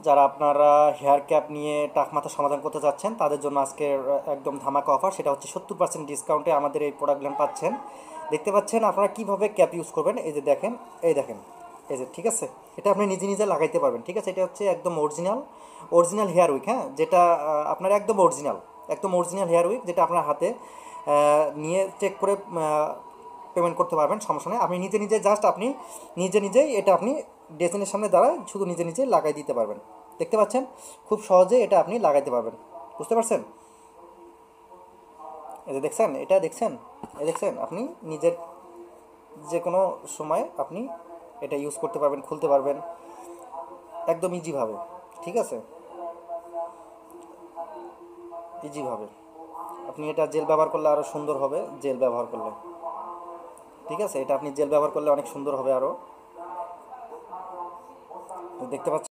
যারা আপনারা hair cap নিয়ে টাক মাথা সমাধান করতে চাচ্ছেন তাদের জন্য আজকে একদম ধামাকা অফার, সেটা হচ্ছে 70% ডিসকাউন্টে আমাদের এই প্রোডাক্টগুলো পাচ্ছেন। দেখতে পাচ্ছেন আপনারা কিভাবে ক্যাপ ইউজ করবেন। এই যে দেখেন, এই দেখেন, এই যে ঠিক আছে, এটা আপনি নিজে নিজে লাগাইতে পারবেন। ঠিক আছে, এটা হচ্ছে একদম অরিজিনাল অরিজিনাল হেয়ার উইক, হ্যাঁ, যেটা আপনার একদম অরিজিনাল, একদম অরিজিনাল হেয়ার উইক, যেটা আপনার হাতে নিয়ে চেক করে পেমেন্ট করতে পারবেন, সমস্যা নেই। আপনি নিজে নিজে জাস্ট আপনি নিজে নিজেই এটা আপনি ডেসিনের সামনে দাঁড়ায় শুধু নিজে নিজে লাগাই দিতে পারবেন। দেখতে পাচ্ছেন, খুব সহজে এটা আপনি লাগাইতে পারবেন। বুঝতে পারছেন? এই যে দেখছেন, এটা দেখছেন, এই দেখছেন, আপনি নিজের যে কোনো সময় আপনি এটা ইউজ করতে পারবেন, খুলতে পারবেন একদম ইজিভাবে। ঠিক আছে, ইজিভাবে। আপনি এটা জেল ব্যবহার করলে আরও সুন্দর হবে, জেল ব্যবহার করলে। ঠিক আছে, এটা আপনি জেল ব্যবহার করলে অনেক সুন্দর হবে আরও। দেখতে পাচ্ছেন।